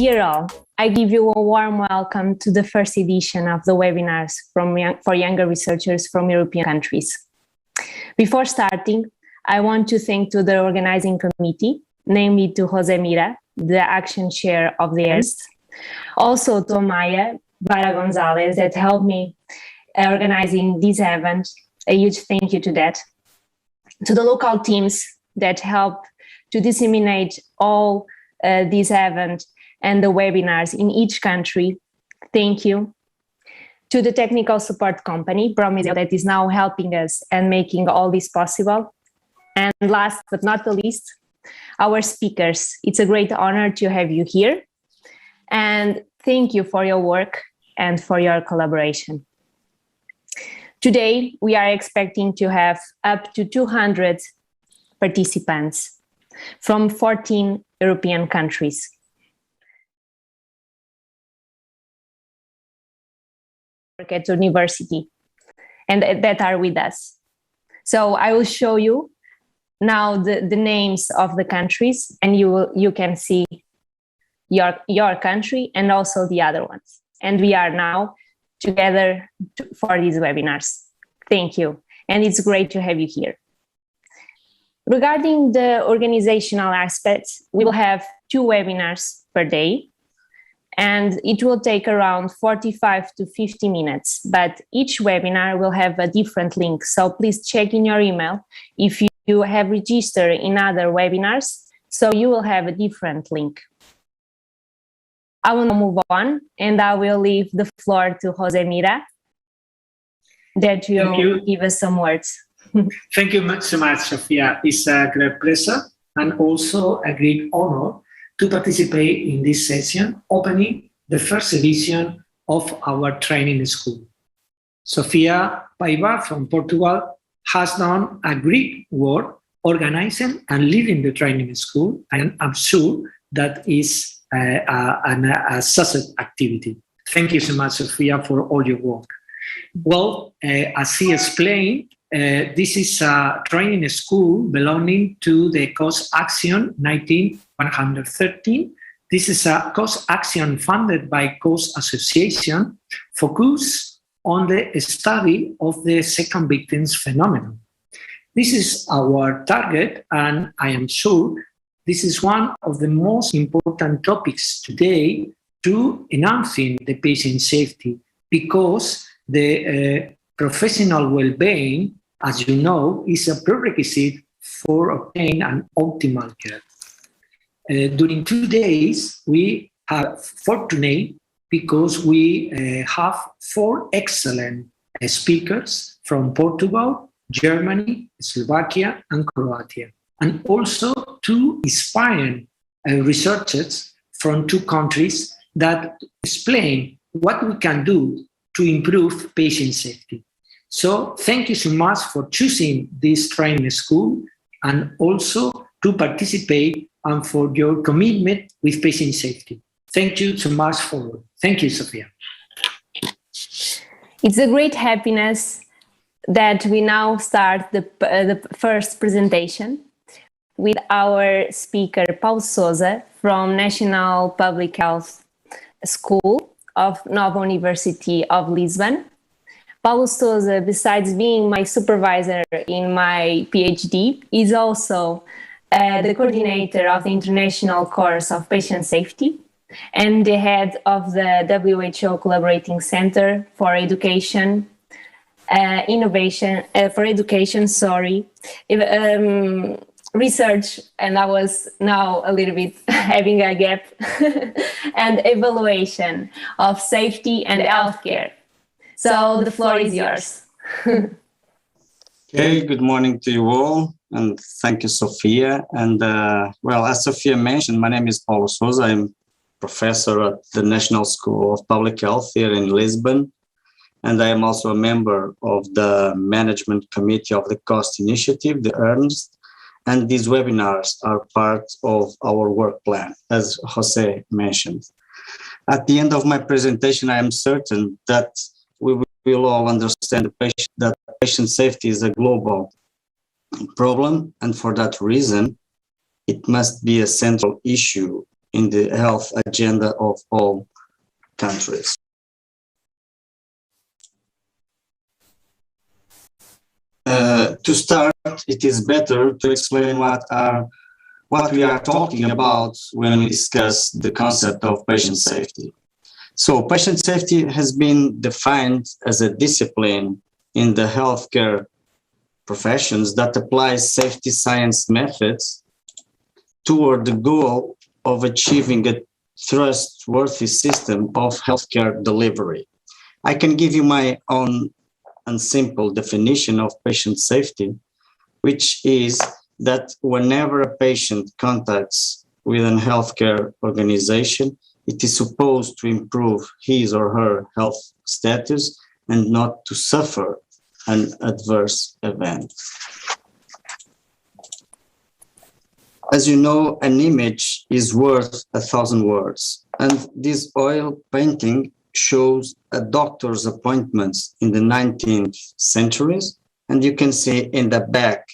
Dear all, I give you a warm welcome to the first edition of the webinars for younger researchers from European countries. Before starting, I want to thank to the organizing committee, namely to Jose Mira, the action chair of the ERST, also to Maya Vara Gonzalez that helped me organizing this event. A huge thank you to that. To the local teams that help to disseminate all these events and the webinars in each country, thank you. To the technical support company, Promise, that is now helping us and making all this possible. And last but not the least, our speakers. It's a great honor to have you here. And thank you for your work and for your collaboration. Today, we are expecting to have up to 200 participants from 14 European countries. At university and that are with us. So I will show you now the names of the countries, and you can see your country and also the other ones. And we are now together for these webinars. Thank you. And it's great to have you here. Regarding the organizational aspects, we will have 2 webinars per day, and it will take around 45 to 50 minutes, but each webinar will have a different link. So please check in your email if you have registered in other webinars, so you will have a different link. I will now move on, and I will leave the floor to Jose Mira, that will give us some words. Thank you so much, Sofia. It's a great pleasure and also a great honor to participate in this session, opening the first edition of our training school. Sofia Paiva from Portugal has done a great work organizing and leading the training school, and I'm sure that is a success activity. Thank you so much, Sofia, for all your work. Well, as he explained, this is a training school belonging to the Cost Action 19113. This is a cost action funded by Cost Association, focused on the study of the second victims phenomenon. This is our target, and I am sure this is one of the most important topics today to enhancing the patient safety, because the professional well-being, as you know, is a prerequisite for obtaining an optimal care. During 2 days, we are fortunate because we have 4 excellent speakers from Portugal, Germany, Slovakia, and Croatia, and also 2 inspiring researchers from 2 countries that explain what we can do to improve patient safety. So thank you so much for choosing this training school and also to participate and for your commitment with patient safety. Thank you so much for. Thank you, Sofia. It's a great happiness that we now start the first presentation with our speaker, Souza, from National Public Health School of Nova University of Lisbon. Souza, besides being my supervisor in my PhD, is also the coordinator of the International Course of Patient Safety and the head of the WHO Collaborating Center for Education, Research, and I was now a little bit having a gap, and evaluation of safety and healthcare. So the floor is yours. Okay, good morning to you all, and thank you, Sofia. And well, as Sofia mentioned, my name is Paulo Souza. I'm professor at the National School of Public Health here in Lisbon, and I am also a member of the management committee of the COST initiative, the EARNST, and these webinars are part of our work plan, as Jose mentioned. At the end of my presentation, I am certain that we will all understand that patient safety is a global problem, and for that reason, it must be a central issue in the health agenda of all countries. To start, it is better to explain what we are talking about when we discuss the concept of patient safety. So patient safety has been defined as a discipline in the healthcare professions that applies safety science methods toward the goal of achieving a trustworthy system of healthcare delivery. I can give you my own and simple definition of patient safety, which is that whenever a patient contacts with a healthcare organization, it is supposed to improve his or her health status and not to suffer an adverse event. As you know, an image is worth 1,000 words, and this oil painting shows a doctor's appointments in the 19th centuries, and you can see in the back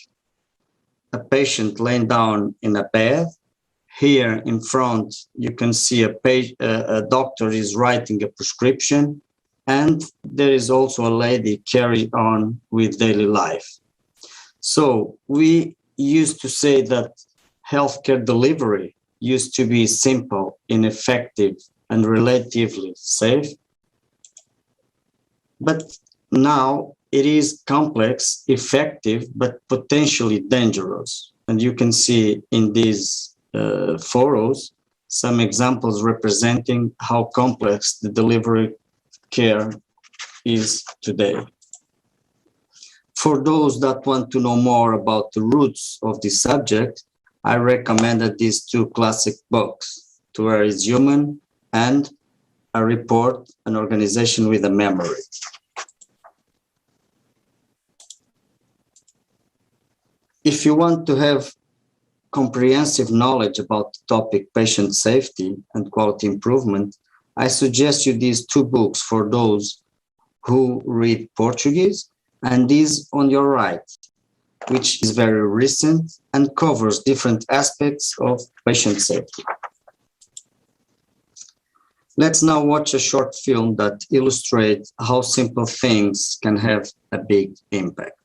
a patient laying down in a bed. Here in front, you can see a doctor is writing a prescription, and there is also a lady carrying on with daily life. So we used to say that healthcare delivery used to be simple, ineffective, and relatively safe. But now it is complex, effective, but potentially dangerous. And you can see in these photos some examples representing how complex the delivery care is today. For those that want to know more about the roots of this subject, I recommended these two classic books, To Where Is Human and A Report, An Organization with a Memory. If you want to have comprehensive knowledge about the topic patient safety and quality improvement, I suggest you these two books for those who read Portuguese, and this on your right, which is very recent and covers different aspects of patient safety. Let's now watch a short film that illustrates how simple things can have a big impact.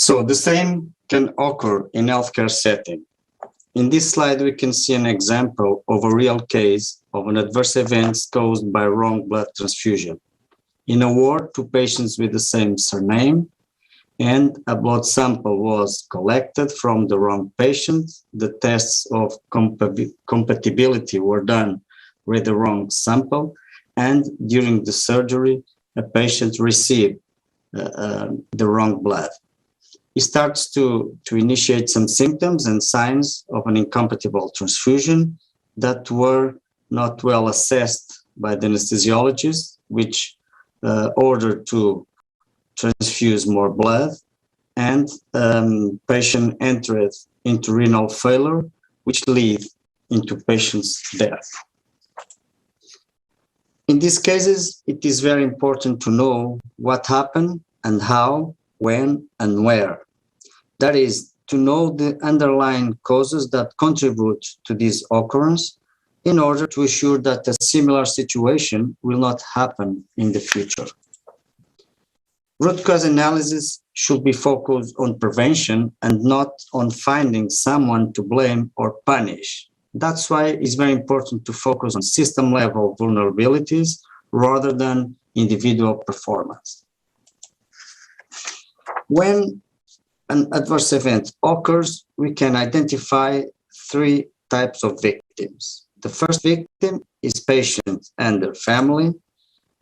So the same can occur in healthcare setting. In this slide, we can see an example of a real case of an adverse event caused by wrong blood transfusion. In a ward, two patients with the same surname, and a blood sample was collected from the wrong patient. The tests of compatibility were done with the wrong sample, and during the surgery, a patient received the wrong blood. He starts to initiate some symptoms and signs of an incompatible transfusion that were not well assessed by the anesthesiologist, which ordered to transfuse more blood, and patient entered into renal failure, which led into patient's death. In these cases, it is very important to know what happened and how, when, and where. That is, to know the underlying causes that contribute to this occurrence in order to ensure that a similar situation will not happen in the future. Root cause analysis should be focused on prevention and not on finding someone to blame or punish. That's why it's very important to focus on system-level vulnerabilities rather than individual performance. When an adverse event occurs, we can identify three types of victims. The first victim is patient and their family.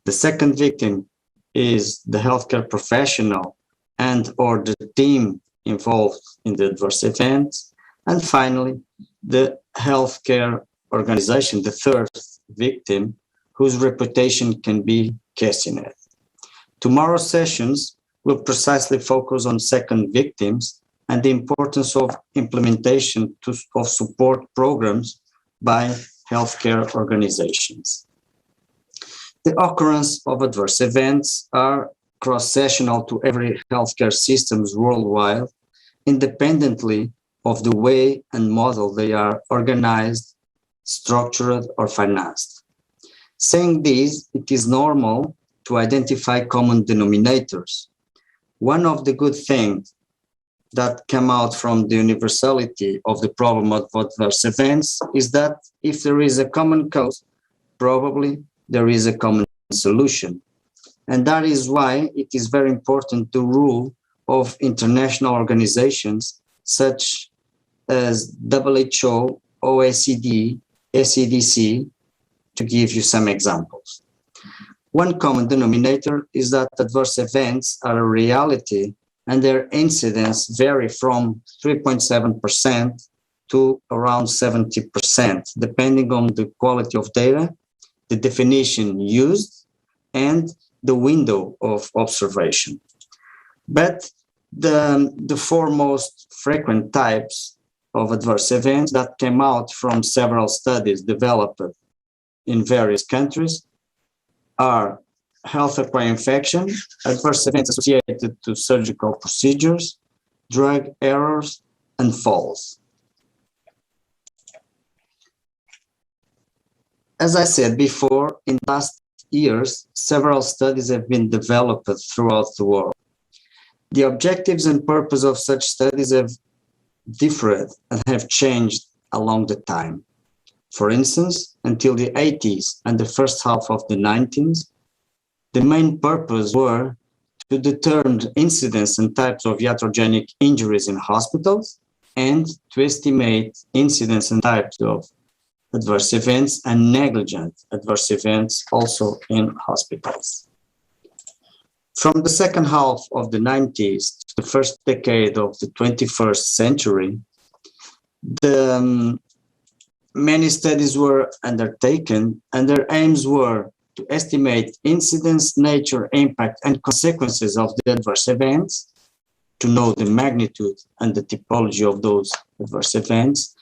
The second victim is the healthcare professional and or the team involved in the adverse events. And finally, the healthcare organization, the third victim, whose reputation can be questioned. Tomorrow's sessions will precisely focus on second victims and the importance of implementation of support programs by healthcare organizations. The occurrence of adverse events are cross-sectional to every healthcare systems worldwide, independently of the way and model they are organized, structured, or financed. Saying this, it is normal to identify common denominators. One of the good things that come out from the universality of the problem of adverse events is that if there is a common cause, probably there is a common solution. And that is why it is very important the role of international organizations such as WHO, OECD, SCDC, to give you some examples. One common denominator is that adverse events are a reality and their incidence vary from 3.7% to around 70%, depending on the quality of data, the definition used, and the window of observation. But the four most frequent types of adverse events that came out from several studies developed in various countries are health-acquired infection, adverse events associated to surgical procedures, drug errors, and falls. As I said before, in the last years, several studies have been developed throughout the world. The objectives and purpose of such studies have differed and have changed along the time. For instance, until the 80s and the first half of the 90s, the main purpose were to determine the incidence and types of iatrogenic injuries in hospitals and to estimate incidence and types of adverse events and negligent adverse events also in hospitals. From the second half of the 90s to the first decade of the 21st century, many studies were undertaken and their aims were to estimate incidence, nature, impact, and consequences of the adverse events, to know the magnitude and the typology of those adverse events,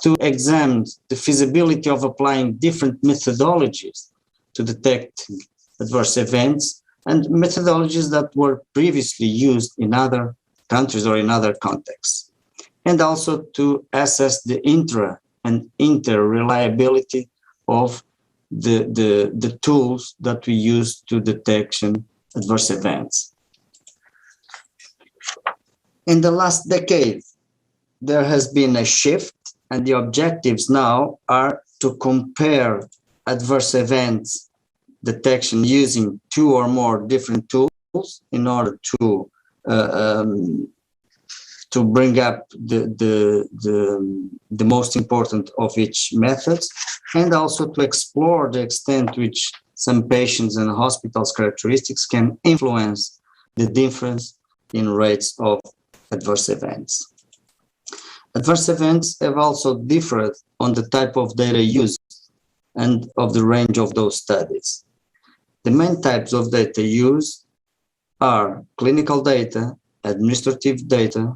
to examine the feasibility of applying different methodologies to detect adverse events and methodologies that were previously used in other countries or in other contexts, and also to assess the intra and inter-reliability of the tools that we use to detection adverse events. In the last decade, there has been a shift, and the objectives now are to compare adverse events detection using two or more different tools in order to bring up the most important of each method, and also to explore the extent to which some patients and hospitals' characteristics can influence the difference in rates of adverse events. Adverse events have also differed on the type of data used and of the range of those studies. The main types of data used are clinical data, administrative data,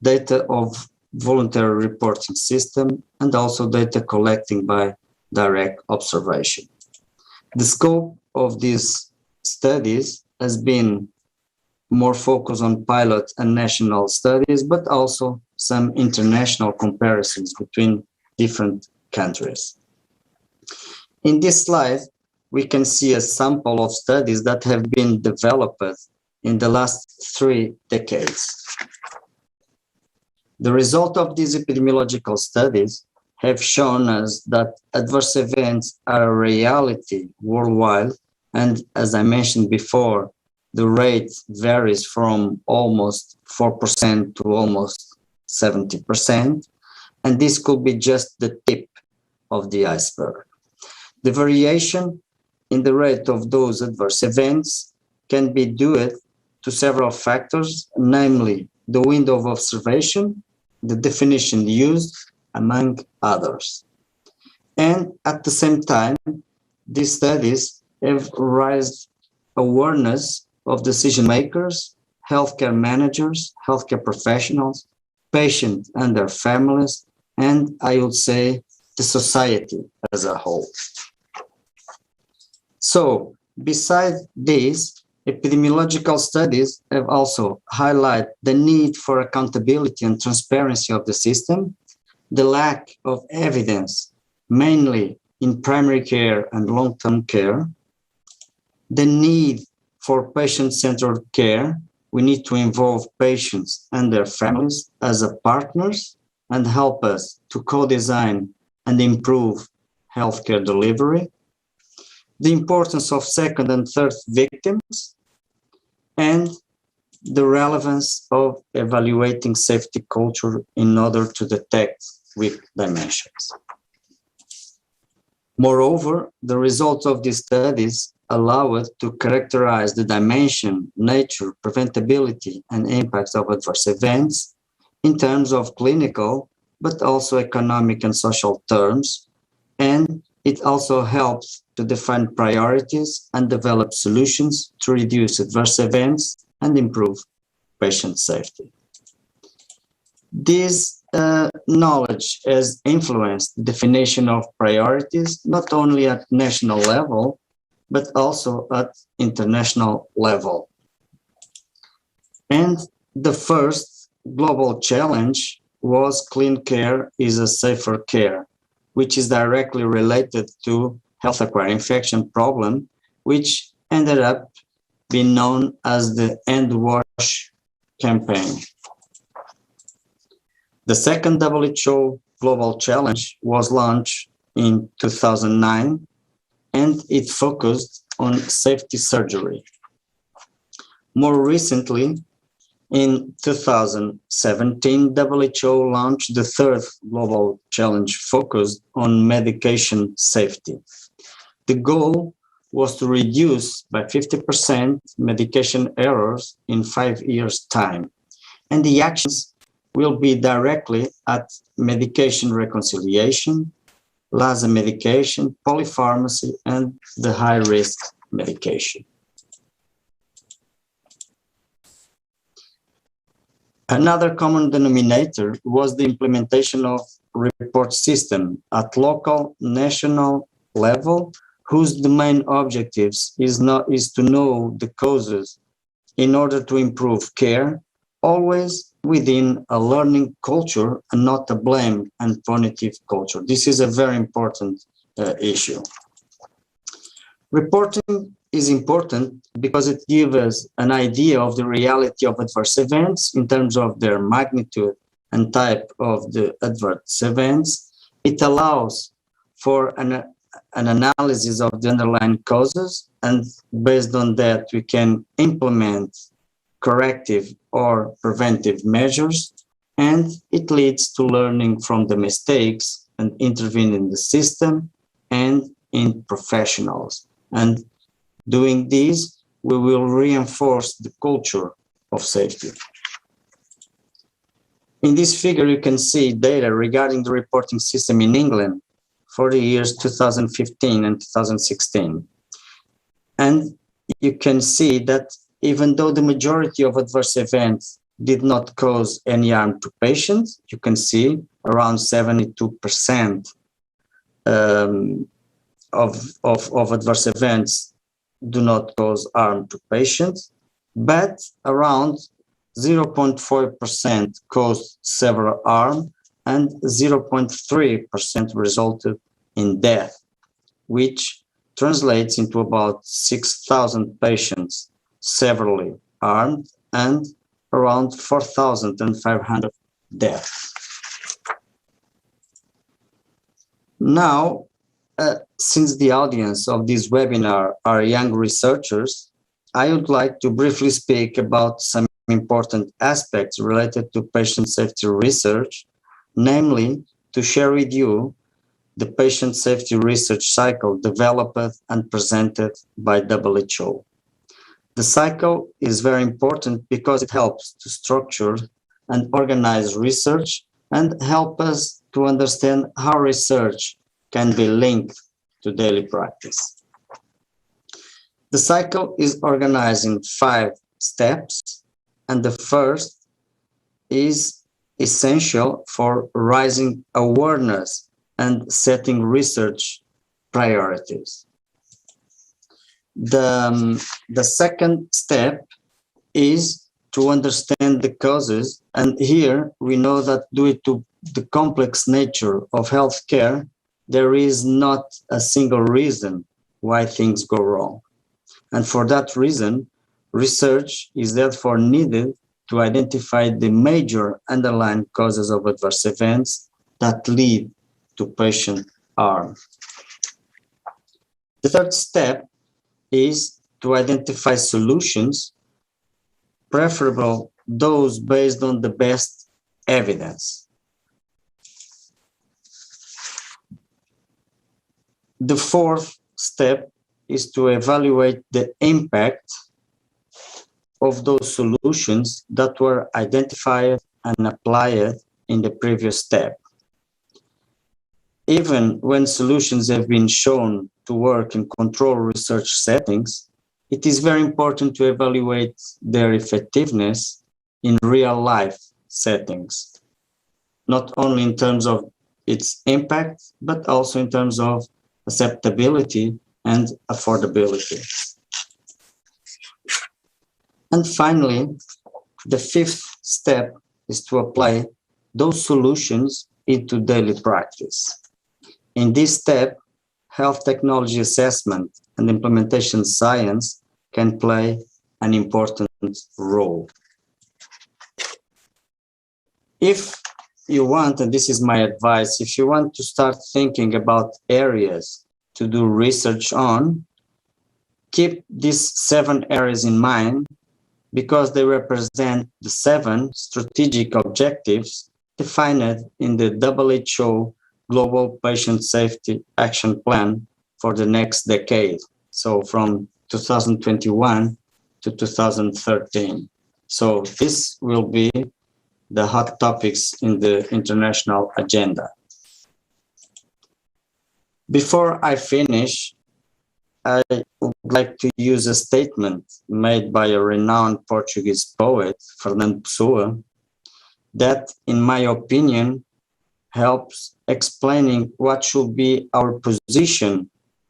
data of voluntary reporting system, and also data collecting by direct observation. The scope of these studies has been more focused on pilot and national studies, but also some international comparisons between different countries. In this slide, we can see a sample of studies that have been developed in the last 3 decades. The result of these epidemiological studies have shown us that adverse events are a reality worldwide, and as I mentioned before, the rate varies from almost 4% to almost 70%, and this could be just the tip of the iceberg. The variation in the rate of those adverse events can be due to several factors, namely the window of observation, the definition used, among others. And at the same time, these studies have raised awareness of decision makers, healthcare managers, healthcare professionals, patients and their families, and I would say the society as a whole. So, besides this, epidemiological studies have also highlighted the need for accountability and transparency of the system, the lack of evidence, mainly in primary care and long-term care, the need for patient-centered care. We need to involve patients and their families as partners and help us to co-design and improve healthcare delivery, the importance of second and third victims, and the relevance of evaluating safety culture in order to detect weak dimensions. Moreover, the results of these studies allow us to characterize the dimension, nature, preventability, and impacts of adverse events in terms of clinical, but also economic and social terms, and it also helps to define priorities and develop solutions to reduce adverse events and improve patient safety. This knowledge has influenced the definition of priorities, not only at national level, but also at international level. And the first global challenge was Clean Care is a Safer Care, which is directly related to health-acquired infection problem, which ended up being known as the Hand Wash campaign. The second WHO Global Challenge was launched in 2009, and it focused on safety surgery. More recently, in 2017, WHO launched the third Global Challenge focused on medication safety. The goal was to reduce by 50% medication errors in 5 years' time, and the actions will be directly at medication reconciliation, LASA medication, polypharmacy, and the high-risk medication. Another common denominator was the implementation of report system at local, national level, whose the main objectives is to know the causes in order to improve care, always within a learning culture and not a blame and punitive culture. This is a very important issue. Reporting is important because it gives us an idea of the reality of adverse events in terms of their magnitude and type of the adverse events. It allows for an analysis of the underlying causes, and based on that, we can implement corrective or preventive measures, and it leads to learning from the mistakes and intervene in the system and in professionals. And doing this, we will reinforce the culture of safety. In this figure, you can see data regarding the reporting system in England for the years 2015 and 2016. And you can see that even though the majority of adverse events did not cause any harm to patients, you can see around 72% of adverse events do not cause harm to patients, but around 0.4% caused severe harm and 0.3% resulted in death, which translates into about 6,000 patients severely harmed and around 4,500 deaths. Now, since the audience of this webinar are young researchers, I would like to briefly speak about some important aspects related to patient safety research, namely to share with you the patient safety research cycle developed and presented by WHO. The cycle is very important because it helps to structure and organize research and help us to understand how research can be linked to daily practice. The cycle is organized in 5 steps, and the first is essential for raising awareness and setting research priorities. The second step is to understand the causes, and here we know that due to the complex nature of healthcare, there is not a single reason why things go wrong. And for that reason, research is therefore needed to identify the major underlying causes of adverse events that lead to patient harm. The third step is to identify solutions, preferable those based on the best evidence. The fourth step is to evaluate the impact of those solutions that were identified and applied in the previous step. Even when solutions have been shown to work in control research settings, it is very important to evaluate their effectiveness in real-life settings, not only in terms of its impact, but also in terms of acceptability and affordability. And finally, the fifth step is to apply those solutions into daily practice. In this step, health technology assessment and implementation science can play an important role. If you want, and this is my advice, if you want to start thinking about areas to do research on, keep these 7 areas in mind because they represent the 7 strategic objectives defined in the WHO Global Patient Safety Action Plan for the next decade. So from 2021 to 2013. So this will be the hot topics in the international agenda. Before I finish, I would like to use a statement made by a renowned Portuguese poet, Fernando Pessoa, that, in my opinion, helps explaining what should be our position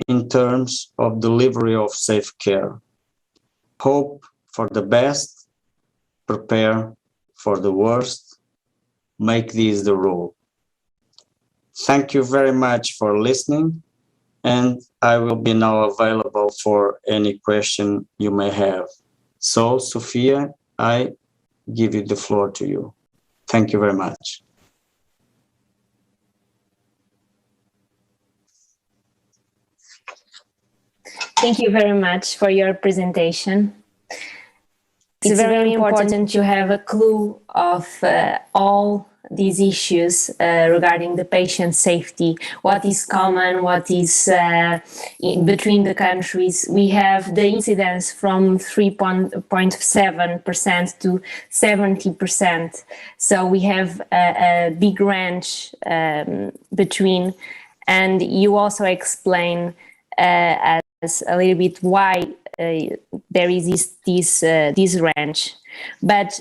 in terms of delivery of safe care. Hope for the best, prepare for the worst, make this the rule. Thank you very much for listening, and I will be now available for any question you may have. So, Sophia, I give you the floor to you. Thank you very much. Thank you very much for your presentation. It's very important to have a clue of all these issues regarding the patient safety, what is common, what is between the countries. We have the incidence from 3.7% to 70%. So we have a big range between, and you also explain as a little bit why there is this range, but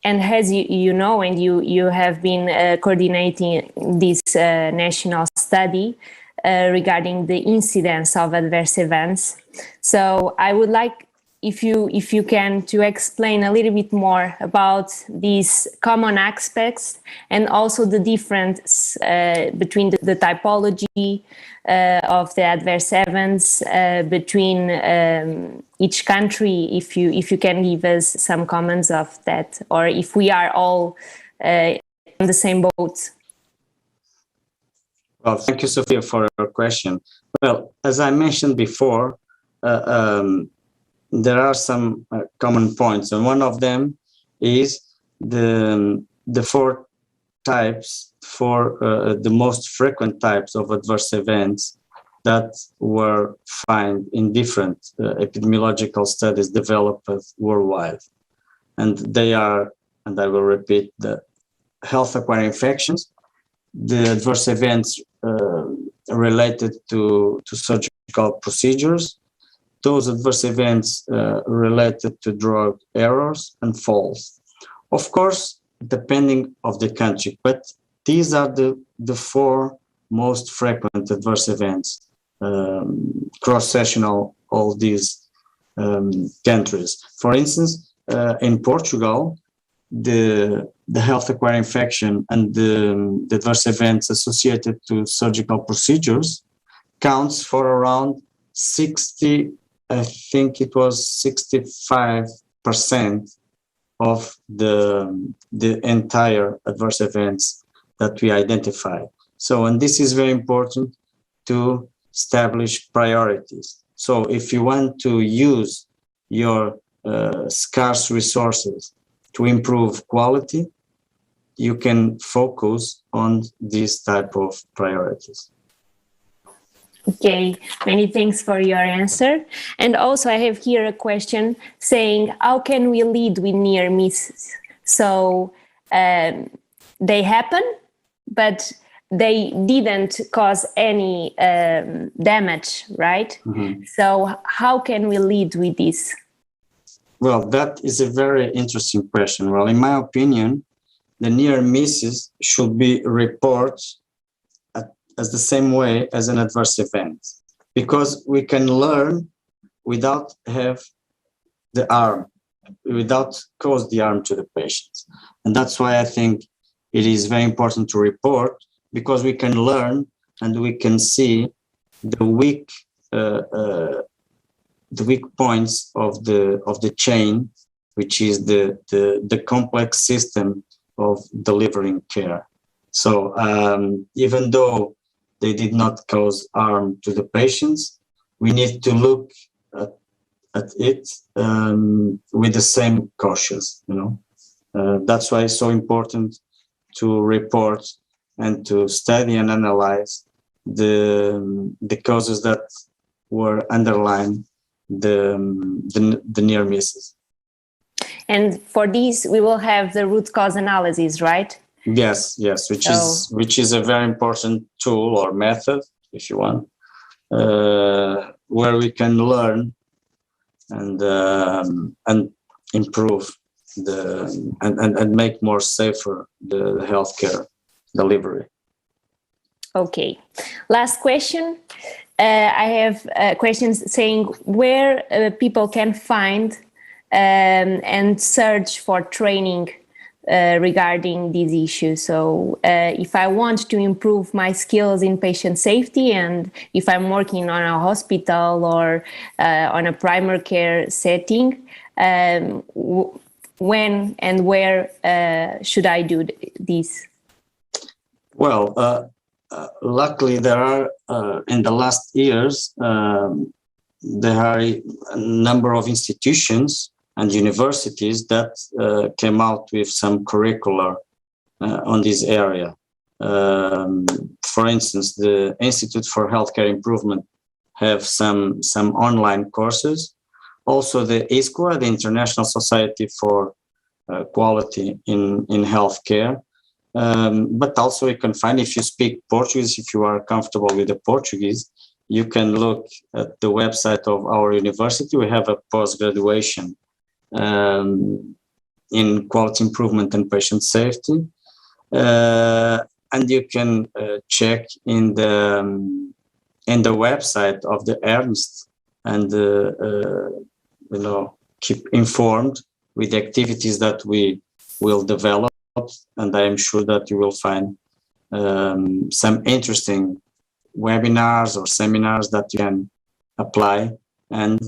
and as you know, and you have been coordinating this national study regarding the incidence of adverse events. So I would like, if you can, to explain a little bit more about these common aspects and also the difference between the typology of the adverse events between each country, if you can give us some comments of that, or if we are all on the same boat. Well, thank you, Sophia, for your question. Well, as I mentioned before, there are some common points, and one of them is the 4 types for the most frequent types of adverse events that were found in different epidemiological studies developed worldwide. And they are, and I will repeat, the health-acquired infections, the adverse events related to surgical procedures, those adverse events related to drug errors and falls. Of course, depending of the country, but these are the four most frequent adverse events, cross-sectional all these countries. For instance, in Portugal, the health-acquired infection and the adverse events associated to surgical procedures counts for around 60, I think it was 65% of the entire adverse events that we identify. So, and this is very important to establish priorities. So if you want to use your scarce resources to improve quality, you can focus on these type of priorities. Okay, many thanks for your answer. And also I have here a question saying, how can we lead with near misses? So they happen, but they didn't cause any damage, right? Mm-hmm. So how can we lead with this? Well, that is a very interesting question. Well, in my opinion, the near misses should be reported as the same way as an adverse event, because we can learn without have the harm, without cause the harm to the patients. And that's why I think it is very important to report, because we can learn and we can see the weak points of the chain, which is the complex system of delivering care. So even though they did not cause harm to the patients, we need to look at it with the same cautious, that's why it's so important to report and to study and analyze the causes that were underlying the near misses. And for these, we will have the root cause analysis, right? Yes, which is a very important tool or method, if you want, where we can learn and improve and make more safer the healthcare delivery. Okay, last question. I have questions saying where people can find and search for training regarding these issues. So if I want to improve my skills in patient safety, and if I'm working on a hospital or on a primary care setting, when and where should I do this? Well, luckily there are, in the last years, there are a number of institutions and universities that came out with some curricula on this area. For instance, the Institute for Healthcare Improvement have some online courses. Also, the ISQA, the International Society for Quality in Healthcare. But also you can find, if you speak Portuguese, if you are comfortable with the Portuguese, you can look at the website of our university. We have a post-graduation in quality improvement and patient safety. And you can check in the website of the Ernst and keep informed with the activities that we will develop. And I am sure that you will find some interesting webinars or seminars that you can apply and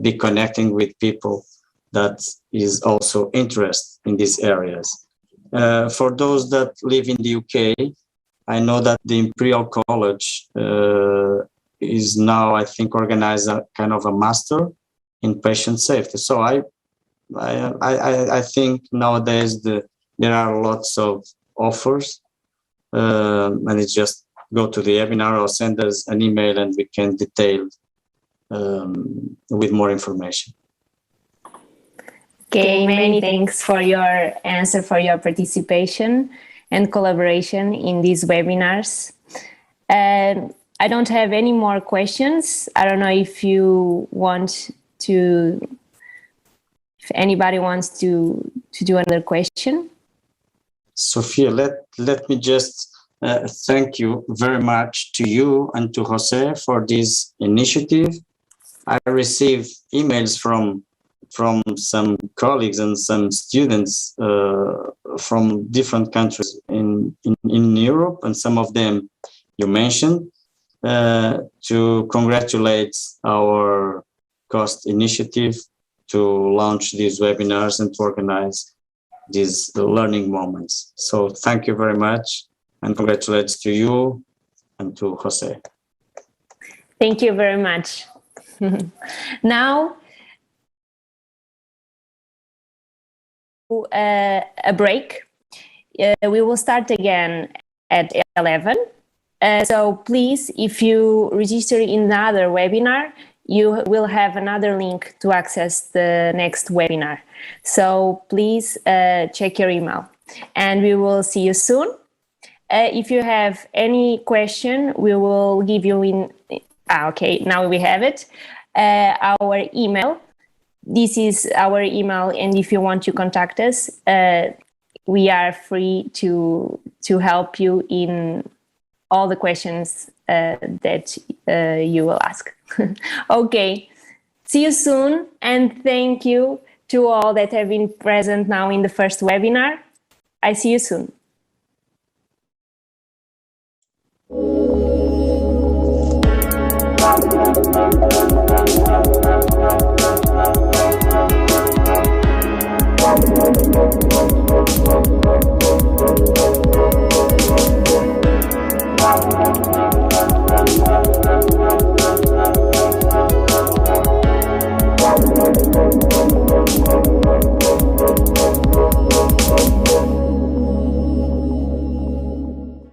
be connecting with people that is also interested in these areas. For those that live in the UK, I know that the Imperial College is now, I think, organized a kind of a master in patient safety. So I think nowadays there are lots of offers. And it's just go to the webinar or send us an email and we can detail with more information. Okay, many thanks for your answer, for your participation and collaboration in these webinars. I don't have any more questions. I don't know if anybody wants to do another question. Sophia, let me just thank you very much to you and to Jose for this initiative. I received emails from some colleagues and some students from different countries in Europe, and some of them you mentioned, to congratulate our COST initiative to launch these webinars and to organize these learning moments. So thank you very much, and congratulations to you and to Jose. Thank you very much. Now, a break. We will start again at 11. So please, if you register in another webinar, you will have another link to access the next webinar. So please check your email, and we will see you soon. If you have any question, we will give you in. Okay, now we have it. Our email. This is our email, and if you want to contact us, we are free to help you in all the questions that you will ask. Okay, see you soon, and thank you to all that have been present now in the first webinar. I see you soon. Wow.